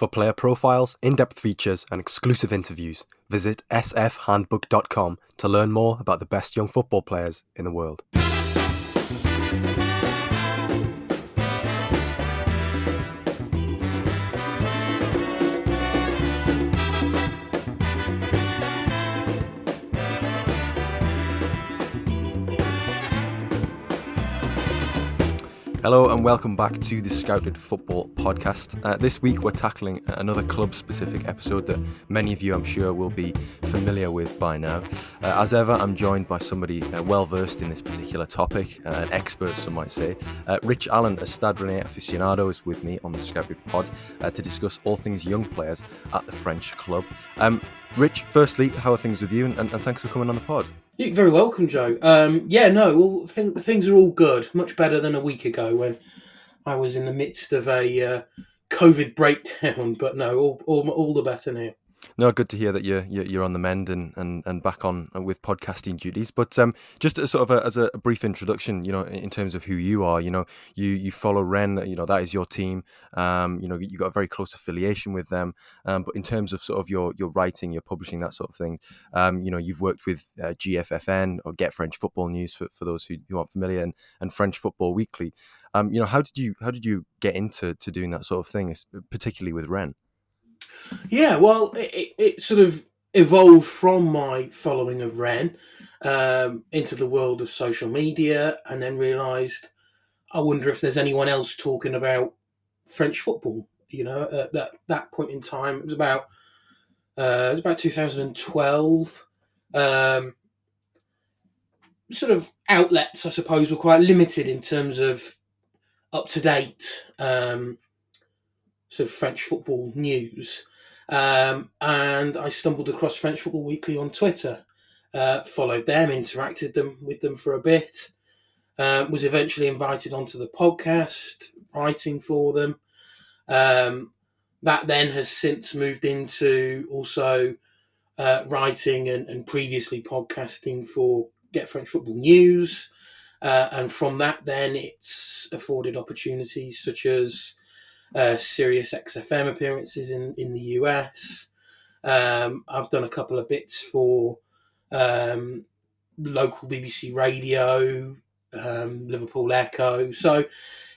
For player profiles, in-depth features, and exclusive interviews, visit sfhandbook.com to learn more about the best young football players in the world. Hello and welcome back to the Scouted Football Podcast. This week we're tackling another club-specific episode that many of you, I'm sure, will be familiar with by now. As ever, I'm joined by somebody well-versed in this particular topic, an expert, some might say. Rich Allen, a Stade Rennais aficionado, is with me on the Scouted Pod to discuss all things young players at the French club. Rich, firstly, how are things with you? And thanks for coming on the pod. You're very welcome, Joe. Things are all good. Much better than a week ago when I was in the midst of a COVID breakdown. But no, all the better now. No, good to hear that you're on the mend and back on with podcasting duties. But just as a brief introduction, in terms of who you are, you follow Rennes, that is your team. You got a very close affiliation with them. But in terms of sort of your writing, your publishing, that sort of thing, you've worked with GFFN or Get French Football News for those who aren't familiar, and French Football Weekly. How did you get into doing that sort of thing, particularly with Rennes? Yeah, well, it sort of evolved from my following of Rennes into the world of social media, and then realised I wonder if there's anyone else talking about French football. At that point in time, it was about 2012. Sort of outlets, I suppose, were quite limited in terms of up to date sort of French football news. And I stumbled across French Football Weekly on Twitter, followed them, interacted with them for a bit, was eventually invited onto the podcast, writing for them. That then has since moved into also writing and previously podcasting for Get French Football News. And from that, then it's afforded opportunities such as Sirius XFM appearances in the US. I've done a couple of bits for local BBC radio, Liverpool Echo. So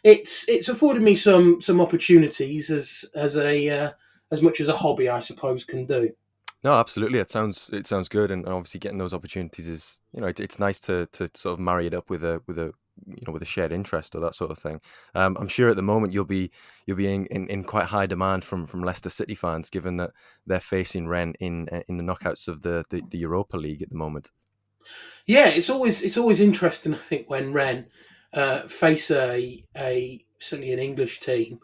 it's afforded me some opportunities as much as a hobby, I suppose, can do. No, absolutely. It sounds good, and obviously getting those opportunities is, it's nice to sort of marry it up with a shared interest or that sort of thing. I'm sure at the moment you'll be in quite high demand from Leicester City fans, given that they're facing Rennes in the knockouts of the Europa League at the moment. Yeah, it's always interesting, I think, when Rennes face a certainly an English team,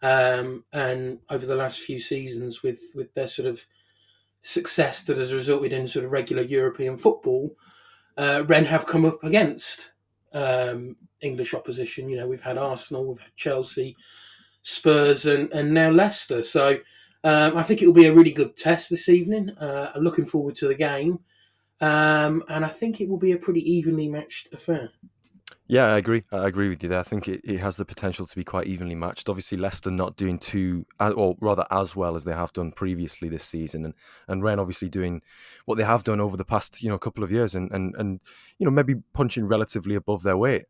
and over the last few seasons with their sort of success that has resulted in sort of regular European football, Rennes have come up against English opposition. We've had Arsenal, we've had Chelsea, Spurs, and now Leicester. So I think it will be a really good test this evening. I'm looking forward to the game, and I think it will be a pretty evenly matched affair. Yeah, I agree with you there. I think it has the potential to be quite evenly matched. Obviously, Leicester not doing as well as they have done previously this season, and Rennes obviously doing what they have done over the past couple of years, and maybe punching relatively above their weight.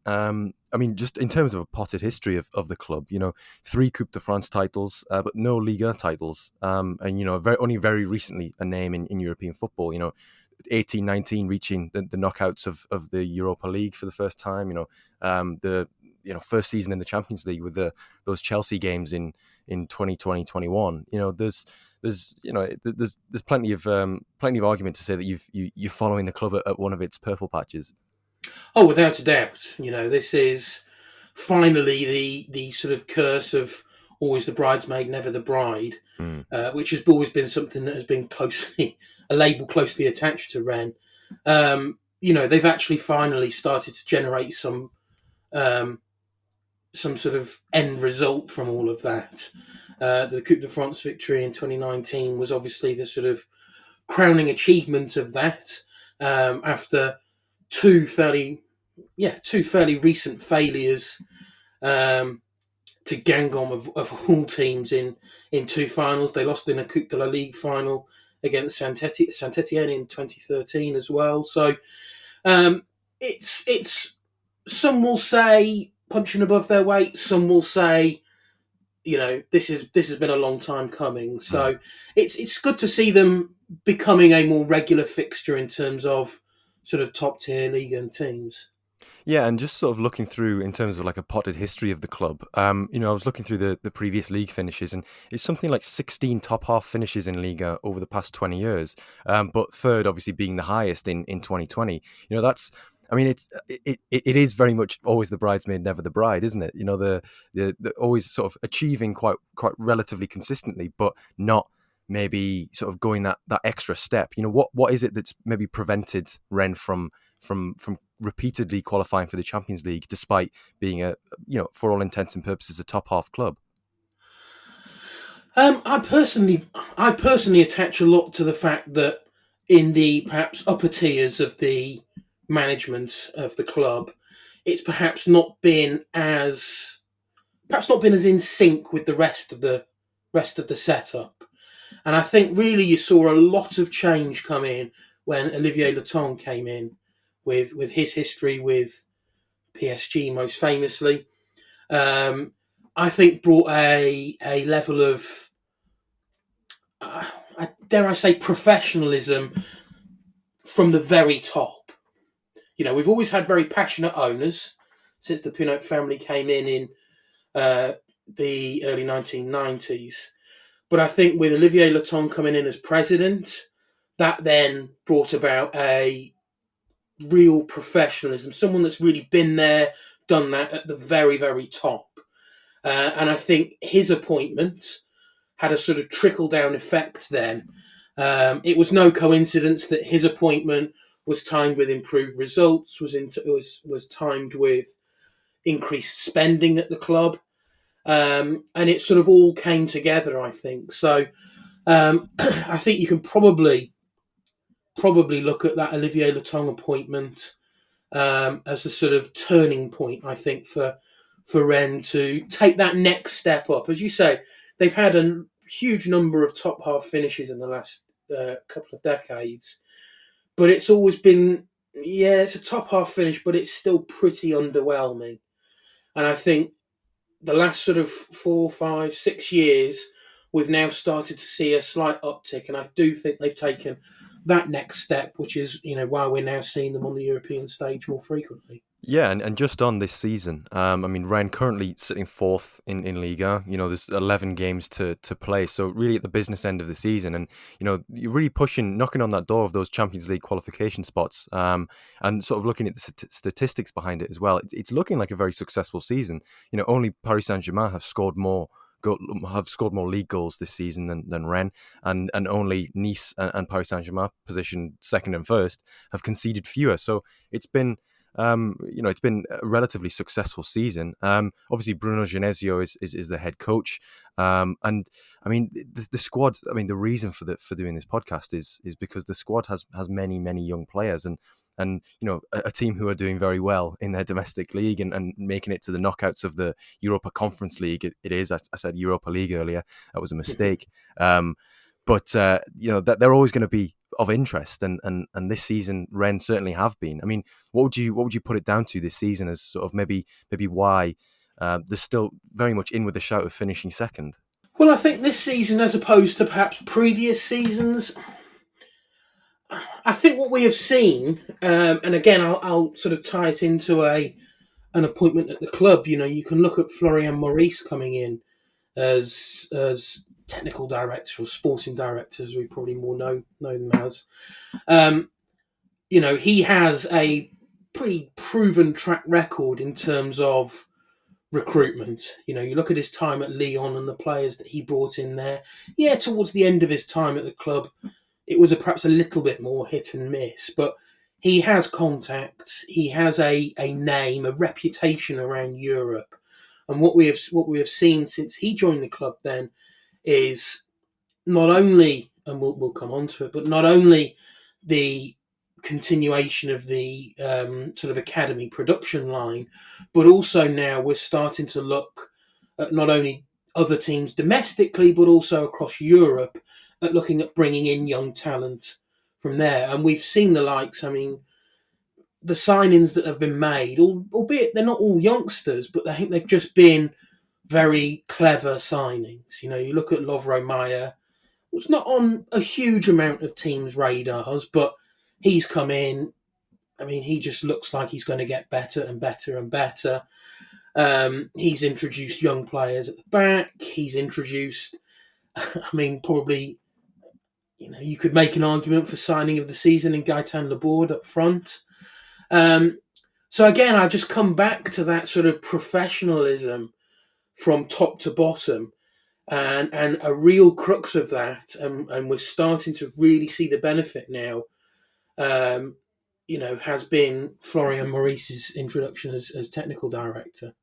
Just in terms of a potted history of the club, 3 Coupe de France titles, but no Ligue titles, and only very recently a name in European football. 18-19 reaching the knockouts of the Europa League for the first time. The first season in the Champions League with those Chelsea games in 2020-21. There's plenty of argument to say that you're following the club at one of its purple patches. Oh, without a doubt. This is finally the sort of curse of always the bridesmaid, never the bride, which has always been something that has been a label closely attached to Rennes. They've actually finally started to generate some sort of end result from all of that. The Coupe de France victory in 2019 was obviously the sort of crowning achievement of that, after two fairly recent failures to Guingamp of all teams in two finals. They lost in a Coupe de la Ligue final against Saint-Etienne in 2013 as well. So um, it's some will say punching above their weight. Some will say, this has been a long time coming. Mm. So it's good to see them becoming a more regular fixture in terms of sort of top tier league and teams. Yeah, and just sort of looking through in terms of like a potted history of the club, I was looking through the previous league finishes, and it's something like 16 top half finishes in Liga over the past 20 years, but third obviously being the highest in 2020. That's, I mean, it is very much always the bridesmaid, never the bride, isn't it? The always sort of achieving quite relatively consistently, but not maybe sort of going that extra step. What is it that's maybe prevented Rennes from repeatedly qualifying for the Champions League, despite being for all intents and purposes, a top half club? I personally attach a lot to the fact that in the perhaps upper tiers of the management of the club, it's perhaps not been as in sync with the rest of the setup. And I think really you saw a lot of change come in when Olivier Leton came in with his history with PSG most famously. Um, I think brought a level of dare I say professionalism from the very top. We've always had very passionate owners since the Pinot family came in uh, the early 1990s. But I think with Olivier Leton coming in as president, that then brought about a real professionalism, someone that's really been there, done that at the very, very top. And I think his appointment had a sort of trickle down effect then. It was no coincidence that his appointment was timed with improved results, was timed with increased spending at the club. And it sort of all came together, I think. So I think you can probably look at that Olivier Leton appointment as a sort of turning point, I think, for Rennes to take that next step up. As you say, they've had a huge number of top half finishes in the last couple of decades, but it's always been, it's a top half finish, but it's still pretty underwhelming. And I think the last sort of 4, 5, 6 years, we've now started to see a slight uptick, and I do think they've taken that next step, which is why we're now seeing them on the European stage more frequently. Yeah, and just on this season, Rennes currently sitting fourth in Liga. There's 11 games to play, so really at the business end of the season, and you're really knocking on that door of those Champions League qualification spots, and sort of looking at the statistics behind it as well. It's looking like a very successful season. Only Paris Saint-Germain have scored more league goals this season than Rennes, and only Nice and Paris Saint-Germain, positioned second and first, have conceded fewer. So it's been it's been a relatively successful season. Obviously, Bruno Genesio is the head coach, and I mean the squad. I mean the reason for doing this podcast is because the squad has many young players, and a team who are doing very well in their domestic league and making it to the knockouts of the Europa Conference League. It is. I said Europa League earlier. That was a mistake. But that they're always going to be of interest, and this season Rennes certainly have been. I mean, what would you put it down to this season as sort of maybe why they're still very much in with the shout of finishing second? Well, I think this season, as opposed to perhaps previous seasons, I think what we have seen, and again, I'll sort of tie it into an appointment at the club. You can look at Florian Maurice coming in as technical director or sporting director, as we probably more know them as. He has a pretty proven track record in terms of recruitment. You look at his time at Lyon and the players that he brought in there. Yeah, towards the end of his time at the club, it was perhaps a little bit more hit and miss, but he has contacts. He has a name, a reputation around Europe, and what we have seen since he joined the club then is not only, and we'll come on to it, but not only the continuation of the sort of academy production line, but also now we're starting to look at not only other teams domestically, but also across Europe at looking at bringing in young talent from there. And we've seen the likes, I mean, the signings that have been made, albeit they're not all youngsters, but I think they've just been very clever signings. You know, you look at Lovro Mayer, who's not on a huge amount of teams' radars, but he's come in. I mean, he just looks like he's going to get better and better and better. He's introduced young players at the back. He's introduced, I mean, probably, you know, you could make an argument for signing of the season in Gaëtan Laborde up front. So again, I just come back to that sort of professionalism from top to bottom, and a real crux of that, and we're starting to really see the benefit now. You know, has been Florian Maurice's introduction as technical director.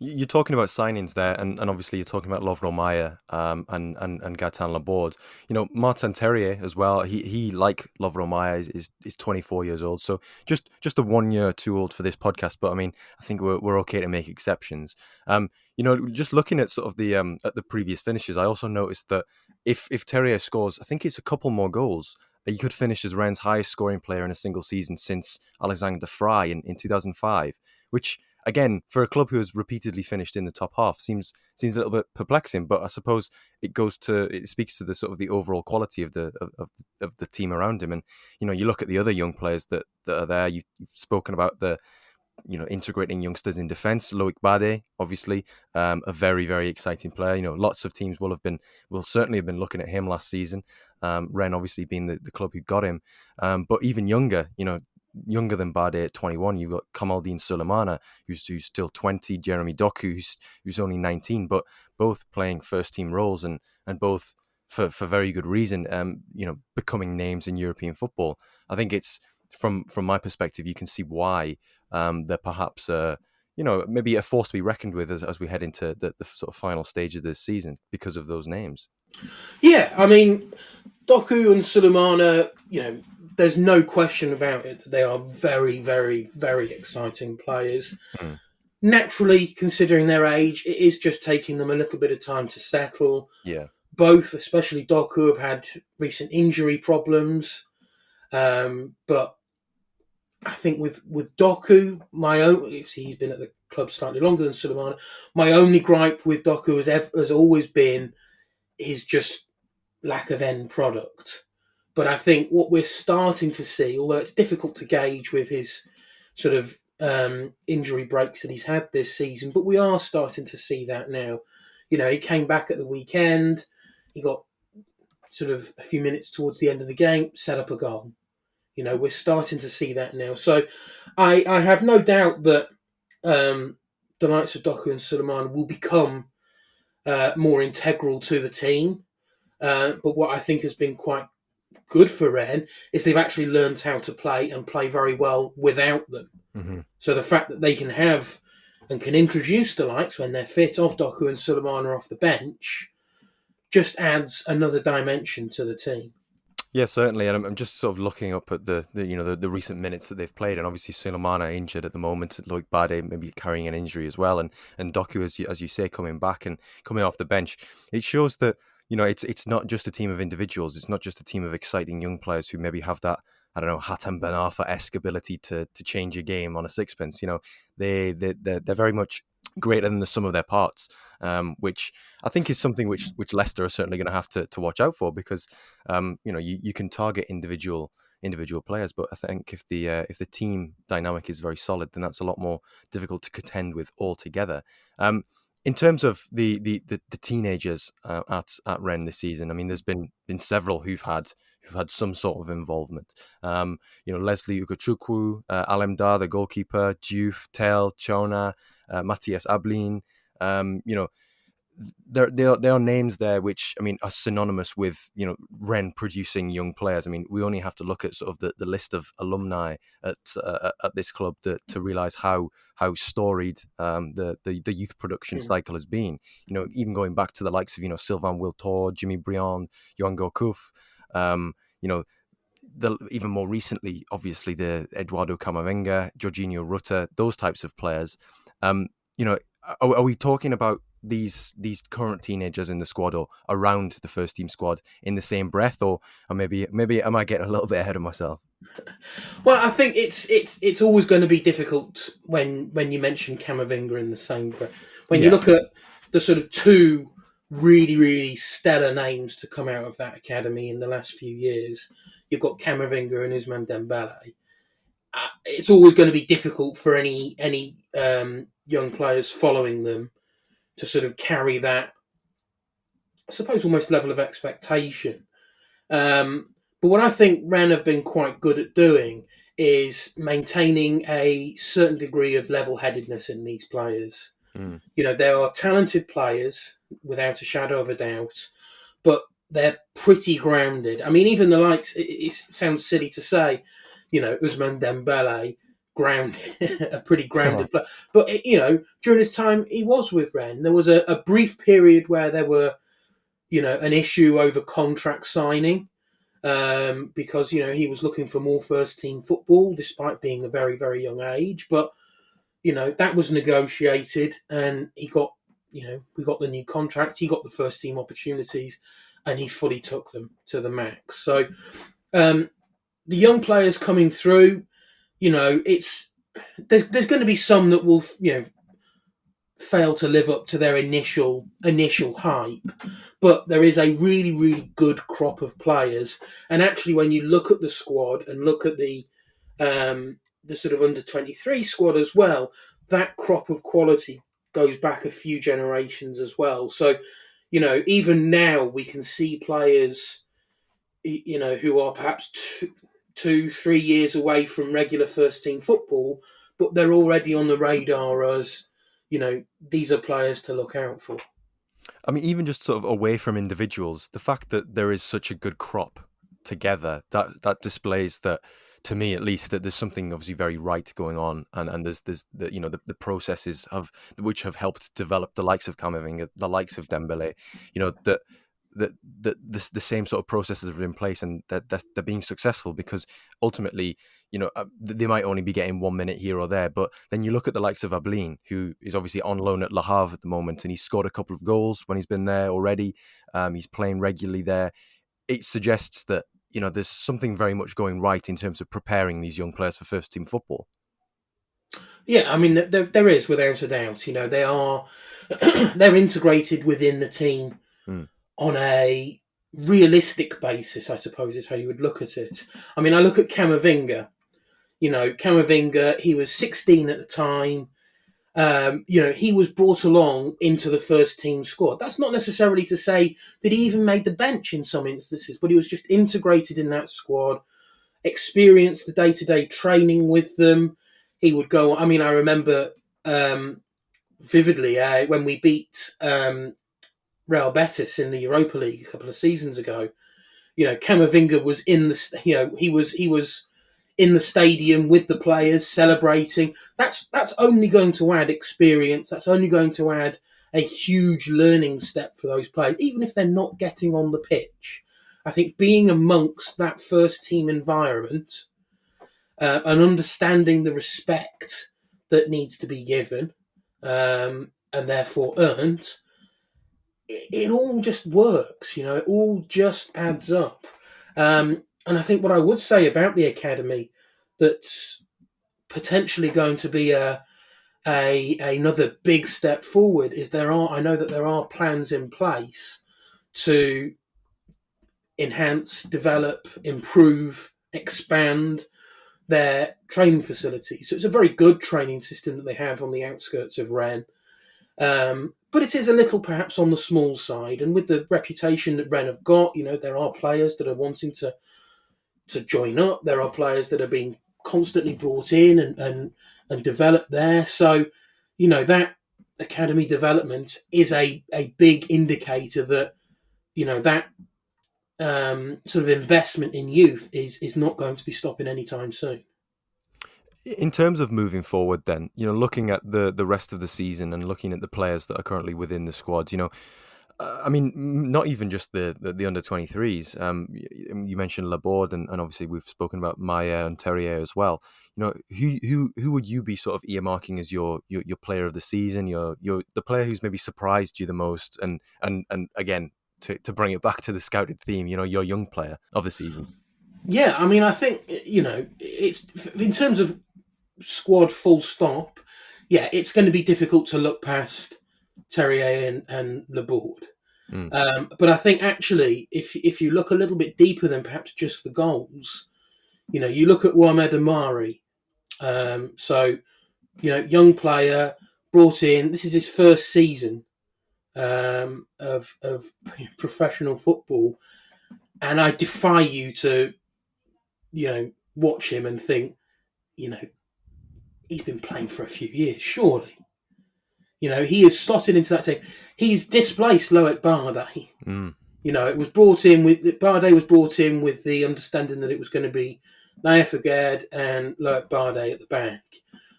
You're talking about signings there, and obviously you're talking about Lovro Mayer and Gaëtan Laborde. You know, Martin Terrier as well. He like Lovro Mayer is 24 years old, so just a 1 year too old for this podcast. But I mean, I think we're okay to make exceptions. You know, just looking at sort of the at the previous finishes, I also noticed that if Terrier scores, I think it's a couple more goals, he could finish as Rennes' highest scoring player in a single season since Alexander Fry in 2005, which again, for a club who has repeatedly finished in the top half, seems a little bit perplexing. But I suppose it speaks to the sort of the overall quality of the team around him. And you know, you look at the other young players that are there. You've spoken about the, you know, integrating youngsters in defence. Loic Bade, obviously, a very, very exciting player. You know, lots of teams will certainly have been looking at him last season. Rennes obviously being the club who got him, but even younger, you know, younger than Bade at 21, you've got Kamaldeen Sulemana, who's still 20, Jeremy Doku, who's only 19, but both playing first team roles and both for very good reason. You know, becoming names in European football. I think it's from my perspective, you can see why they're perhaps you know, maybe a force to be reckoned with as we head into the sort of final stages of this season because of those names. Yeah, I mean, Doku and Sulemana, you know, there's no question about it that they are very, very, very exciting players. Mm. Naturally, considering their age, it is just taking them a little bit of time to settle. Yeah. Both, especially Doku, have had recent injury problems. But I think with Doku, he's been at the club slightly longer than Sulemana. My only gripe with Doku has always been his just lack of end product. But I think what we're starting to see, although it's difficult to gauge with his sort of injury breaks that he's had this season, but we are starting to see that now. You know, he came back at the weekend, he got sort of a few minutes towards the end of the game, set up a goal. You know, we're starting to see that now. So I have no doubt that the likes of Doku and Suleiman will become more integral to the team. But what I think has been quite good for Rennes is they've actually learned how to play and play very well without them. Mm-hmm. So the fact that they can have and can introduce the likes when they're fit of Doku and Sulemana off the bench just adds another dimension to the team. Yeah, certainly, and I'm just sort of looking up at the you know the recent minutes that they've played, and obviously Sulemana injured at the moment, Loic Bade maybe carrying an injury as well, and Doku, as you say, coming back and coming off the bench. It shows that, you know, it's not just a team of individuals, it's not just a team of exciting young players who maybe have that, I don't know, Hatem Ben Arfa-esque ability to change a game on a sixpence. You know, they're very much greater than the sum of their parts, which I think is something which Leicester are certainly going to have to watch out for, because you know, you can target individual players, but I think if the team dynamic is very solid, then that's a lot more difficult to contend with altogether. In terms of the teenagers at Rennes this season, I mean, there's been several who've had some sort of involvement. You know, Leslie Ugochukwu, Alemdar, the goalkeeper, Diouf, Tel, Chona, Matthias Ablin. You know, there are names there which, I mean, are synonymous with, you know, Rennes producing young players. I mean, we only have to look at sort of the list of alumni at this club to realise how storied the youth production cycle has been. You know, even going back to the likes of, you know, Sylvain Wiltord, Jimmy Briand, Yoann Gourcuff. You know, even more recently, obviously, the Eduardo Camavinga, Jorginho Rutter, those types of players. You know, are we talking about these current teenagers in the squad or around the first team squad in the same breath, or maybe I might get a little bit ahead of myself. Well, I think it's always going to be difficult when you mention Camavinga in the same breath. When you Yeah. look at the sort of two really stellar names to come out of that academy in the last few years, you've got Camavinga and Ousmane Dembélé. It's always going to be difficult for any young players following them to sort of carry that, I suppose, almost level of expectation. But what I think Rennes have been quite good at doing is maintaining a certain degree of level-headedness in these players. Mm. You know, they are talented players without a shadow of a doubt, but they're pretty grounded. I mean, even the likes, it sounds silly to say, you know, Ousmane Dembélé, grounded, a pretty grounded player. But, you know, during his time he was with Rennes, there was a brief period where there were, you know, an issue over contract signing, because, you know, he was looking for more first team football despite being a very young age. But, you know, that was negotiated and he got, you know, we got the new contract, he got the first team opportunities and he fully took them to the max. So the young players coming through, you know, there's going to be some that will, you know, fail to live up to their initial hype, but there is a really good crop of players. And actually, when you look at the squad and look at the sort of under 23 squad as well, that crop of quality goes back a few generations as well. So, you know, even now we can see players, you know, who are perhaps 2-3 years away from regular first team football, but they're already on the radar as, you know, these are players to look out for. I mean, even just sort of away from individuals, the fact that there is such a good crop together, that displays that, to me at least, that there's something obviously very right going on, and there's the, you know, the processes of which have helped develop the likes of Camavinga, the likes of Dembele, you know, the same sort of processes are in place, and that they're being successful because ultimately, you know, they might only be getting 1 minute here or there, but then you look at the likes of Ablin, who is obviously on loan at Le Havre at the moment, and he's scored a couple of goals when he's been there already. He's playing regularly there. It suggests that, you know, there's something very much going right in terms of preparing these young players for first team football. Yeah, I mean, there is, without a doubt. You know, they are they're integrated within the team Mm. on a realistic basis, I suppose, is how you would look at it. I mean, I look at Camavinga. You know, Camavinga, he was 16 at the time. You know, he was brought along into the first team squad. That's not necessarily to say that he even made the bench in some instances, but he was just integrated in that squad, experienced the day-to-day training with them. He would go. I mean, I remember vividly when we beat Real Betis in the Europa League a couple of seasons ago. You know, Camavinga was in the. You know, he was in the stadium with the players celebrating. That's only going to add experience. That's only going to add a huge learning step for those players, even if they're not getting on the pitch. I think being amongst that first team environment and understanding the respect that needs to be given and therefore earned, it all just works. You know, it all just adds up. And I think what I would say about the academy that's potentially going to be another big step forward is I know that there are plans in place to enhance, develop, improve, expand their training facilities. So it's a very good training system that they have on the outskirts of Rennes. But it is a little perhaps on the small side. And with the reputation that Rennes have got, you know, there are players that are wanting to join up. There are players that are being constantly brought in and developed there. So, you know, that academy development is a big indicator that, you know, that sort of investment in youth is not going to be stopping anytime soon. In terms of moving forward, then, you know, looking at the rest of the season and looking at the players that are currently within the squad, you know, I mean, not even just the under 23s. You mentioned Laborde, and obviously we've spoken about Maya and Terrier as well. You know, who would you be sort of earmarking as your player of the season? Your the player who's maybe surprised you the most, and again, to bring it back to the scouted theme, you know, your young player of the season. Yeah, I mean, I think, it's in terms of squad full stop. Yeah, it's going to be difficult to look past Terrier and Laborde. Mm. But I think actually, if you look a little bit deeper than perhaps just the goals, you look at Mohamed Amari. So young player brought in. This is his first season of professional football, and I defy you to watch him and think you know he's been playing for a few years. Surely, he has slotted into that team. He's displaced Loic Bardet. Mm. It was brought in with Bardet was brought in with the understanding that it was going to be Naif Aguerd and Loic Bardet at the back.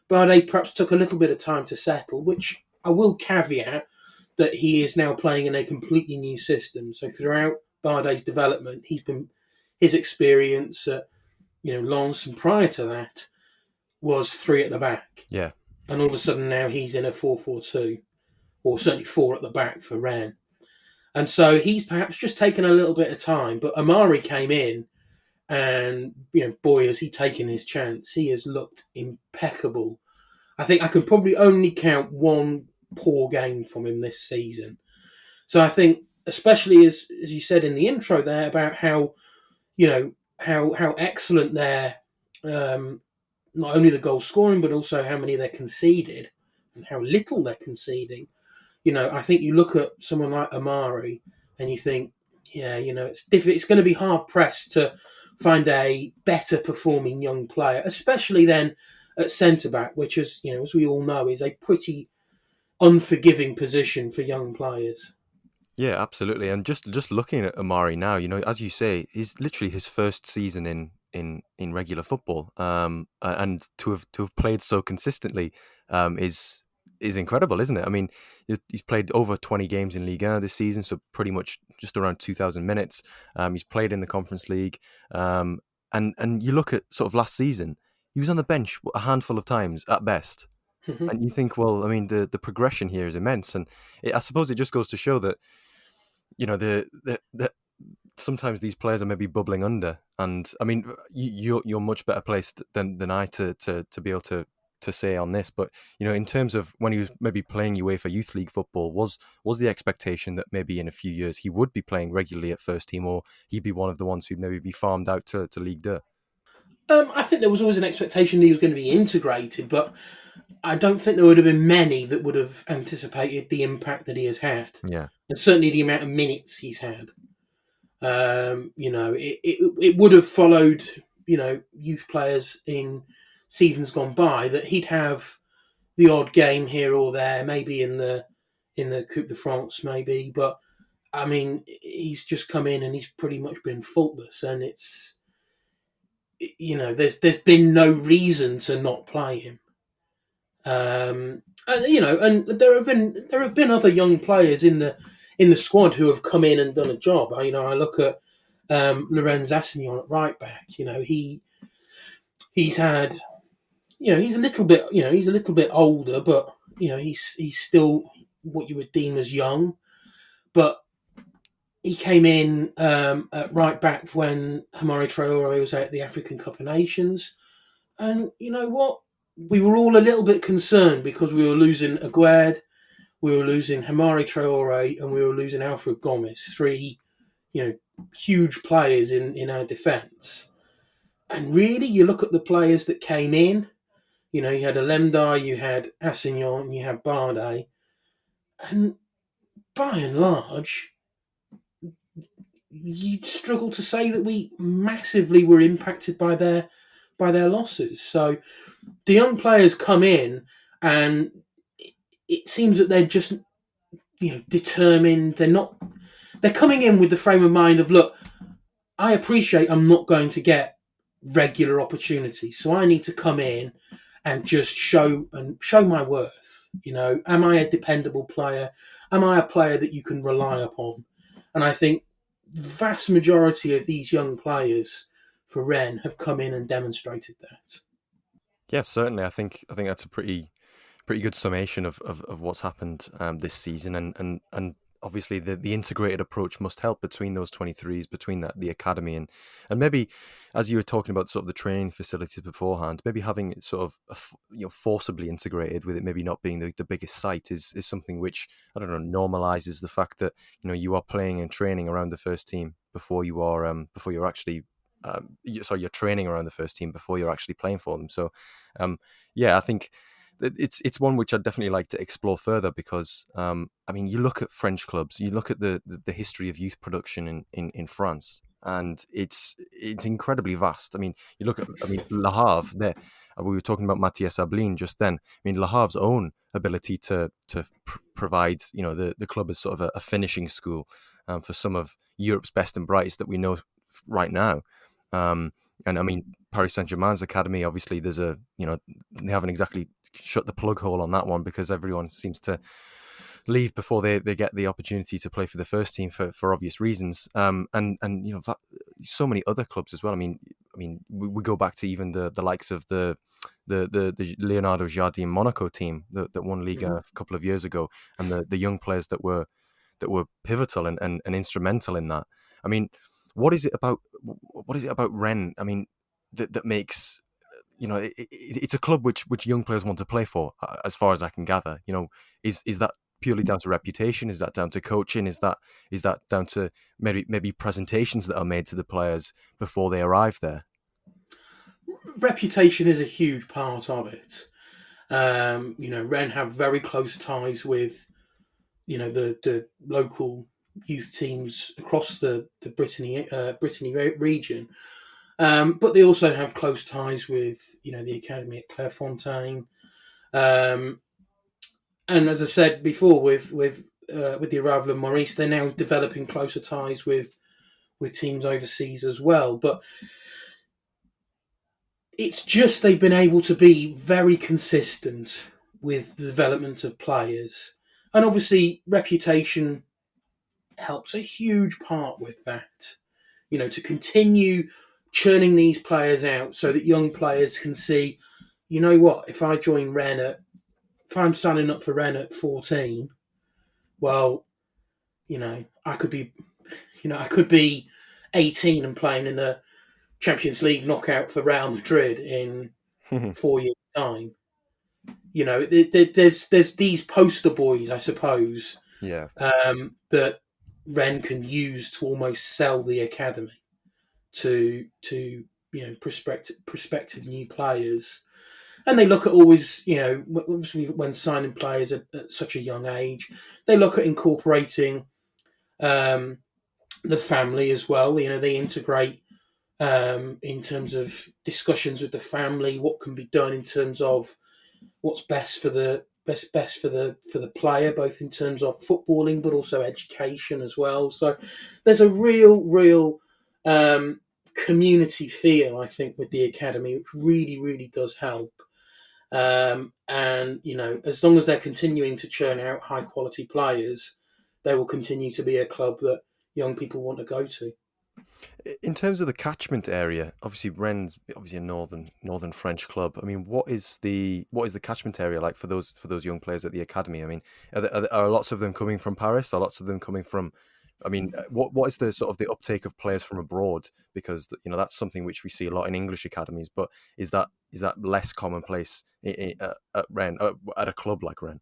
Bardet perhaps took a little bit of time to settle, which I will caveat that he is now playing in a completely new system. So throughout Bardet's development, his experience at Lens, and prior to that was three at the back, Yeah. and all of a sudden now he's in a 4-4-2, or certainly four at the back for Rennes. And so he's perhaps just taken a little bit of time. But Amari came in, and boy, has he taken his chance. He has looked impeccable. I think I can probably only count one poor game from him this season. So I think, especially as you said in the intro there about how how excellent their not only the goal scoring but also how many they're conceded and how little they're conceding. I think you look at someone like Amari and you think, yeah, it's going to be hard pressed to find a better performing young player, especially then at centre back, which is, as we all know, is a pretty unforgiving position for young players. Yeah, absolutely. And just looking at Amari now, as you say, he's literally his first season in regular football. And to have played so consistently, is incredible, isn't it? I mean, he's played over 20 games in Ligue 1 this season, so pretty much just around 2,000 minutes. He's played in the Conference League. And you look at sort of last season, he was on the bench a handful of times at best. Mhm. And you think, well, I mean, the progression here is immense, and I suppose it just goes to show that the sometimes these players are maybe bubbling under, and I mean, you're much better placed than I to be able to say on this, but in terms of when he was maybe playing UEFA Youth League football, was the expectation that maybe in a few years he would be playing regularly at first team, or he'd be one of the ones who'd maybe be farmed out to Ligue 2? I think there was always an expectation that he was going to be integrated, but I don't think there would have been many that would have anticipated the impact that he has had, Yeah. and certainly the amount of minutes he's had. It would have followed, youth players in seasons gone by that he'd have the odd game here or there, maybe in the Coupe de France, maybe. But I mean, he's just come in and he's pretty much been faultless, and there's been no reason to not play him. And there have been other young players in the squad who have come in and done a job. I look at Lorenz Assignon at right back. He's had, he's a little bit older, but he's still what you would deem as young. But he came in at right back when Hamari Traore was out at the African Cup of Nations, and you know what? We were all a little bit concerned because we were losing Aguerd, we were losing Hamari Traore, and we were losing Alfred Gomez, three, huge players in our defence. And really, you look at the players that came in. You had Alemdar, you had Assignon, you had Bardet, and by and large, you'd struggle to say that we massively were impacted by their losses. So the young players come in, and it seems that they're just determined. They're coming in with the frame of mind of, look, I appreciate I'm not going to get regular opportunities, so I need to come in and just show my worth. Am I a dependable player? Am I a player that you can rely upon? And I think the vast majority of these young players for Rennes have come in and demonstrated that. Yeah, certainly. I think that's a pretty good summation of what's happened this season, and obviously the integrated approach must help between those 23s, between the academy and maybe, as you were talking about sort of the training facilities beforehand, maybe having it sort of forcibly integrated with it, maybe not being the biggest site is something which, I don't know, normalizes the fact that you are playing and training around the first team before you're actually you're training around the first team before you're actually playing for them. So yeah, I think it's one which I'd definitely like to explore further because I mean, you look at French clubs, you look at the history of youth production in France, and it's incredibly vast. I mean, you look at Le Havre. There, we were talking about Mathias Ablin just then. I mean, Le Havre's own ability to provide the club as sort of a finishing school for some of Europe's best and brightest that we know right now. And I mean, Paris Saint Germain's academy, obviously, there's they haven't exactly shut the plug hole on that one because everyone seems to leave before they get the opportunity to play for the first team for obvious reasons. And so many other clubs as well. We go back to even the likes of the Leonardo Jardim Monaco team that won Ligue Mhm. a couple of years ago, and the young players that were pivotal and instrumental in that. I mean, what is it about Rennes? I mean, that makes it's a club which young players want to play for, as far as I can gather. Is that purely down to reputation? Is that down to coaching? Is that down to maybe presentations that are made to the players before they arrive there? Reputation is a huge part of it. Rennes have very close ties with the local youth teams across the Brittany region. But they also have close ties with the academy at Clairefontaine. Um, and as I said before, with the arrival of Maurice, they're now developing closer ties with teams overseas as well. But it's just they've been able to be very consistent with the development of players, and obviously reputation helps a huge part with that. To continue churning these players out so that young players can see, what, if I join if I'm signing up for Rennes at 14, well, I could be 18 and playing in the Champions League knockout for Real Madrid in 4 years' time. There's these poster boys, I suppose, Yeah. that Rennes can use to almost sell the academy to prospective new players. And they look at always, obviously when signing players at such a young age, they look at incorporating um, the family as well. They integrate in terms of discussions with the family, what can be done in terms of what's best for the best for the player, both in terms of footballing but also education as well. So there's a real um, community feel, I think, with the academy, which really does help. And as long as they're continuing to churn out high quality players, they will continue to be a club that young people want to go to. In terms of the catchment area, obviously Rennes, obviously a northern French club. I mean, what is the catchment area like for those young players at the academy? I mean, are lots of them coming from Paris? Are lots of them coming from? I mean, what is the sort of the uptake of players from abroad? Because that's something which we see a lot in English academies. But is that less commonplace at Rennes, at a club like Rennes?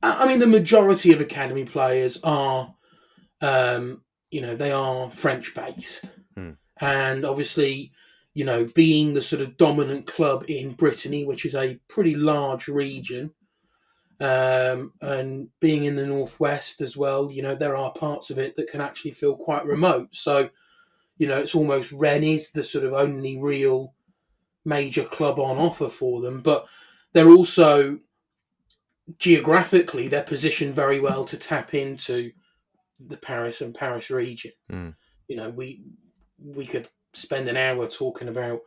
I mean, the majority of academy players are, they are French based. Hmm. And obviously, being the sort of dominant club in Brittany, which is a pretty large region, and being in the northwest as well, there are parts of it that can actually feel quite remote. So, it's almost Rennes is the sort of only real major club on offer for them, but they're also geographically they're positioned very well to tap into the Paris region. Hmm. We could spend an hour talking about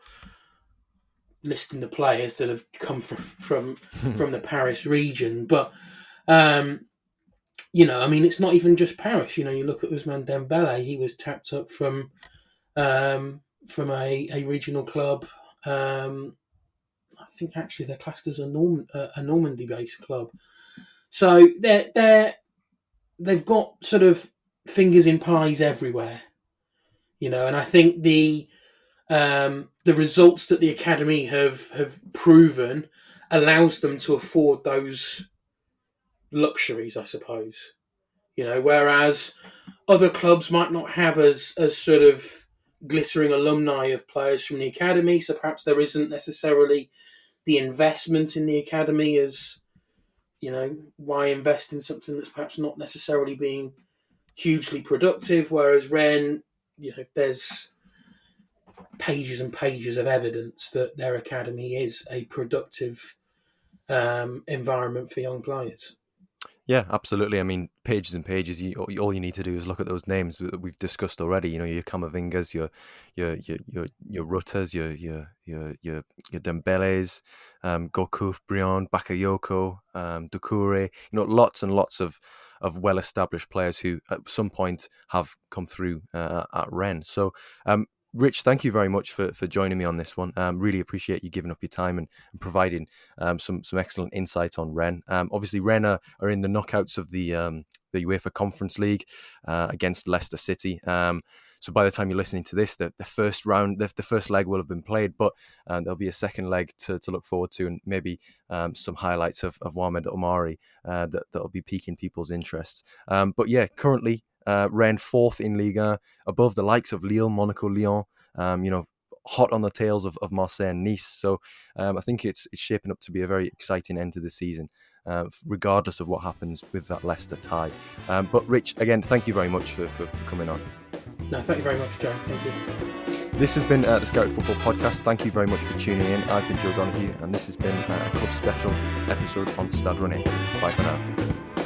listing the players that have come from the Paris region, but it's not even just Paris. You look at Ousmane Dembélé; he was tapped up from a regional club. I think actually they're classed as a Normandy-based club. So they've got sort of fingers in pies everywhere, and I think the results that the academy have proven allows them to afford those luxuries, I suppose. Whereas other clubs might not have as sort of glittering alumni of players from the academy, so perhaps there isn't necessarily the investment in the academy as, why invest in something that's perhaps not necessarily being hugely productive, whereas Rennes, there's pages and pages of evidence that their academy is a productive environment for young players. Yeah, absolutely. I mean, pages and pages. All you need to do is look at those names that we've discussed already. Your Camavingas, your Rutters, your Dembélés, Gourcuff, Briand, Bakayoko, Doucouré. Lots and lots of well-established players who at some point have come through at Rennes. So, Rich, thank you very much for joining me on this one. Really appreciate you giving up your time and providing some excellent insight on Rennes. Obviously, Rennes are in the knockouts of the UEFA Conference League against Leicester City. So by the time you're listening to this, the first round, the first leg will have been played, but there'll be a second leg to look forward to, and maybe some highlights of Mohamed Omari that'll be piquing people's interests. But yeah, currently Rennes fourth in Ligue 1, above the likes of Lille, Monaco, Lyon. Hot on the tails of Marseille and Nice. So I think it's shaping up to be a very exciting end to the season, regardless of what happens with that Leicester tie. But Rich, again, thank you very much for coming on. No, thank you very much, Joe. Thank you. This has been the Scout Football Podcast. Thank you very much for tuning in. I've been Joe Donoghue, and this has been a club special episode on Stade Rennais. Bye for now.